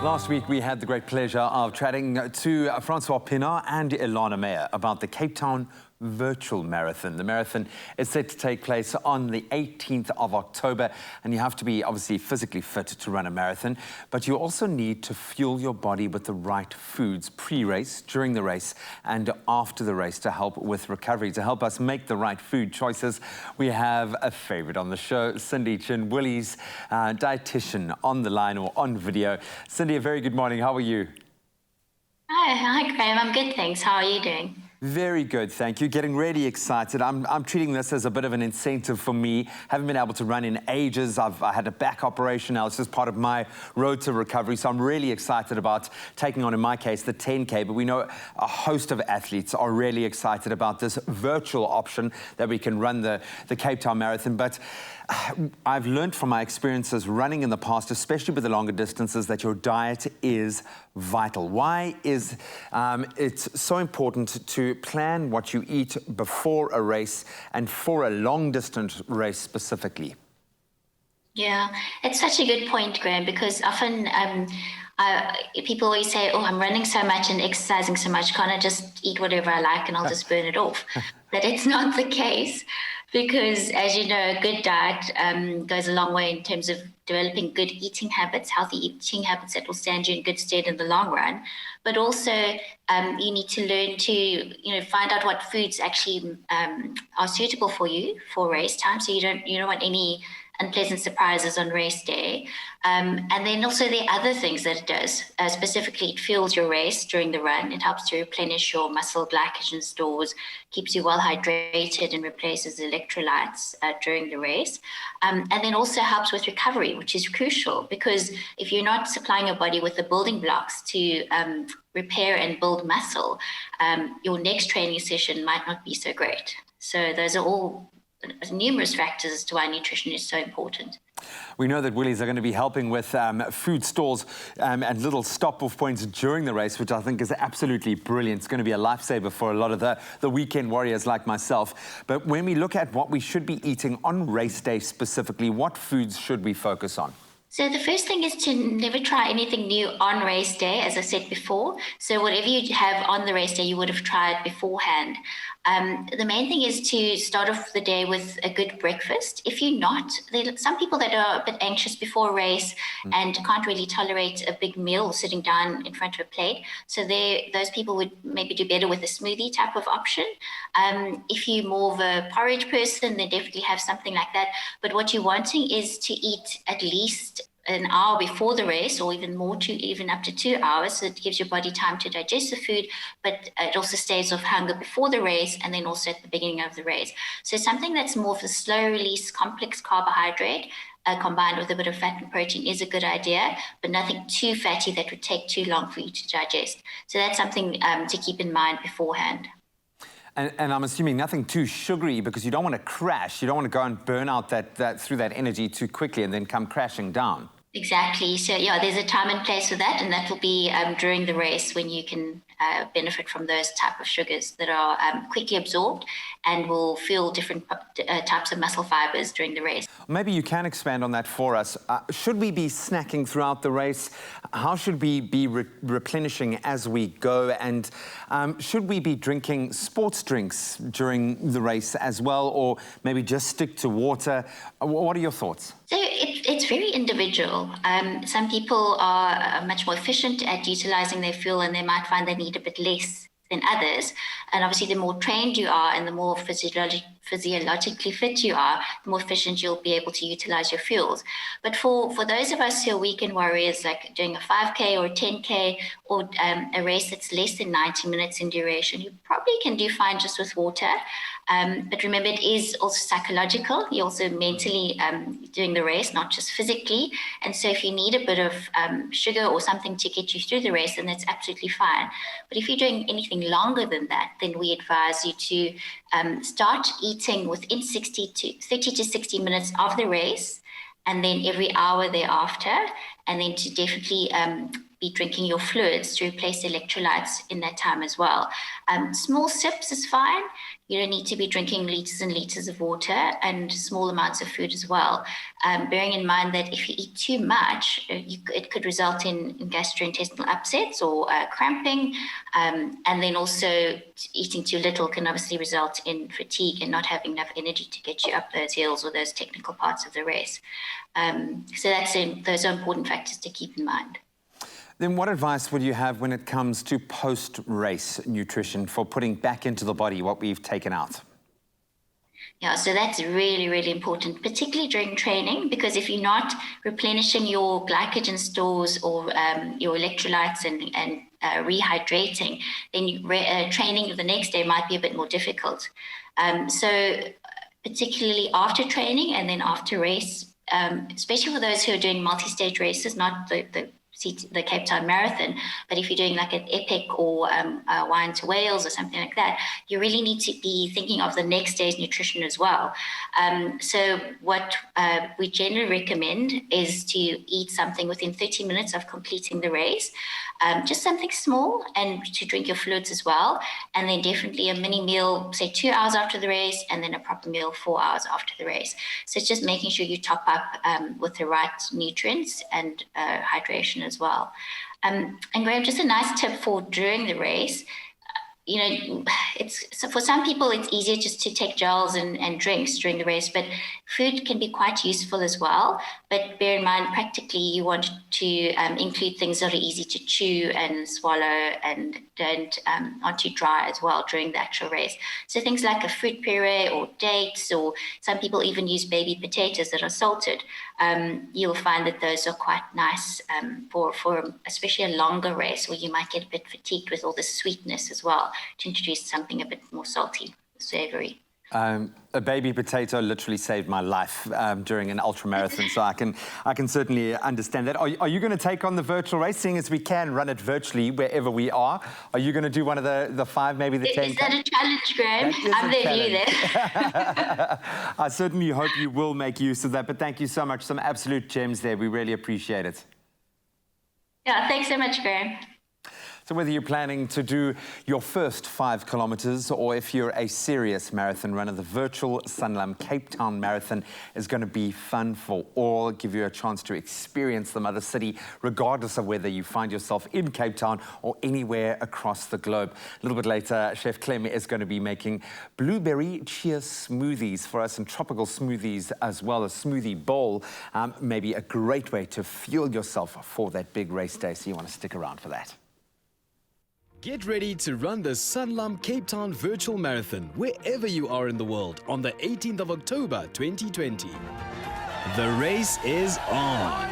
Last week, we had the great pleasure of chatting to Francois Pienaar and Ilana Meyer about the Cape Town Virtual Marathon. The marathon is set to take place on the 18th of October, and you have to be obviously physically fit to run a marathon, but you also need to fuel your body with the right foods pre-race, during the race, and after the race to help with recovery. To help us make the right food choices, we have a favorite on the show, Cindy Chin, Woolies Dietitian, on the line or on video. Cindy, a very good morning. How are you? Hi, Graham. I'm good, thanks. How are you doing? Very good, thank you. Getting really excited. I'm treating this as a bit of an incentive for me. Haven't been able to run in ages. I had a back operation. Now it's just part of my road to recovery. So I'm really excited about taking on, in my case, the 10K. But we know a host of athletes are really excited about this virtual option that we can run the Cape Town Marathon. But I've learned from my experiences running in the past, especially with the longer distances, that your diet is vital. Why is it so important to plan what you eat before a race and for a long distance race specifically? Yeah, it's such a good point, Graham, because often people always say, oh, I'm running so much and exercising so much, can't I just eat whatever I like and I'll just burn it off? But it's not the case, because as you know, a good diet goes a long way in terms of developing good eating habits, healthy eating habits that will stand you in good stead in the long run. But also you need to learn to, find out what foods actually are suitable for you for race time. So you don't want any unpleasant surprises on race day. And then also the other things that it does, specifically it fuels your race during the run. It helps to replenish your muscle glycogen stores, keeps you well hydrated and replaces electrolytes during the race. And then also helps with recovery, which is crucial, because if you're not supplying your body with the building blocks to repair and build muscle, your next training session might not be so great. So those are all numerous factors as to why nutrition is so important. We know that Woolies are going to be helping with food stalls and little stop-off points during the race, which I think is absolutely brilliant. It's going to be a lifesaver for a lot of the weekend warriors like myself. But when we look at what we should be eating on race day specifically, what foods should we focus on? So the first thing is to never try anything new on race day, as I said before. So whatever you have on the race day, you would have tried beforehand. The main thing is to start off the day with a good breakfast. If you're not, there are some people that are a bit anxious before a race and can't really tolerate a big meal sitting down in front of a plate. So those people would maybe do better with a smoothie type of option. If you're more of a porridge person, then definitely have something like that. But what you're wanting is to eat at least an hour before the race, or even more, even up to 2 hours. So it gives your body time to digest the food, but it also staves off hunger before the race and then also at the beginning of the race. So something that's more of a slow release complex carbohydrate combined with a bit of fat and protein is a good idea, but nothing too fatty that would take too long for you to digest. So that's something to keep in mind beforehand. And I'm assuming nothing too sugary, because you don't want to crash. You don't want to go and burn out through that energy too quickly and then come crashing down. Exactly. So yeah, there's a time and place for that, and that will be during the race when you can benefit from those type of sugars that are quickly absorbed and will fuel different types of muscle fibers during the race. Maybe you can expand on that for us. Should we be snacking throughout the race? How should we be replenishing as we go? And should we be drinking sports drinks during the race as well, or maybe just stick to water? What are your thoughts? So it's very individual. Some people are much more efficient at utilizing their fuel, and they might find they need a bit less than others. And obviously, the more trained you are and the more physiologically fit you are, the more efficient you'll be able to utilize your fuels. But for those of us who are weekend warriors, like doing a 5K or a 10K or a race that's less than 90 minutes in duration, you probably can do fine just with water. But remember, it is also psychological. You're also mentally doing the race, not just physically. And so if you need a bit of sugar or something to get you through the race, then that's absolutely fine. But if you're doing anything longer than that, then we advise you to start eating within 30 to 60 minutes of the race, and then every hour thereafter, and then to definitely be drinking your fluids to replace electrolytes in that time as well. Small sips is fine. You don't need to be drinking liters and liters of water, and small amounts of food as well. Bearing in mind that if you eat too much, it could result in gastrointestinal upsets or cramping. And then also eating too little can obviously result in fatigue and not having enough energy to get you up those hills or those technical parts of the race. So those are important factors to keep in mind. Then what advice would you have when it comes to post-race nutrition for putting back into the body what we've taken out? Yeah, so that's really, really important, particularly during training, because if you're not replenishing your glycogen stores or your electrolytes and rehydrating, then training the next day might be a bit more difficult. So particularly after training and then after race, especially for those who are doing multi-stage races, not the Cape Town Marathon, but if you're doing like an epic or Wine to Wales or something like that, you really need to be thinking of the next day's nutrition as well. So what we generally recommend is to eat something within 30 minutes of completing the race, just something small, and to drink your fluids as well. And then definitely a mini meal, say 2 hours after the race, and then a proper meal 4 hours after the race. So it's just making sure you top up with the right nutrients and hydration as well. And Graham, just a nice tip for during the race, so for some people it's easier just to take gels and drinks during the race, but food can be quite useful as well. But bear in mind, practically you want to include things that are easy to chew and swallow and aren't too dry as well during the actual race. So things like a fruit puree or dates, or some people even use baby potatoes that are salted. You'll find that those are quite nice for especially a longer race where you might get a bit fatigued with all the sweetness as well, to introduce something a bit more salty, savory. A baby potato literally saved my life during an ultra marathon, so I can certainly understand that. Are you going to take on the virtual race, seeing as we can run it virtually wherever we are? Are you going to do one of the 5, maybe the 10? Is that a challenge, Graham? I'm there for you there. I certainly hope you will make use of that, but thank you so much. Some absolute gems there. We really appreciate it. Yeah, thanks so much, Graham. So whether you're planning to do your first 5 kilometers or if you're a serious marathon runner, the virtual Sanlam Cape Town Marathon is going to be fun for all, give you a chance to experience the mother city, regardless of whether you find yourself in Cape Town or anywhere across the globe. A little bit later, Chef Clem is going to be making blueberry chia smoothies for us, and tropical smoothies as well, a smoothie bowl. Maybe a great way to fuel yourself for that big race day, so you want to stick around for that. Get ready to run the Sanlam Cape Town Virtual Marathon wherever you are in the world on the 18th of October 2020. The race is on.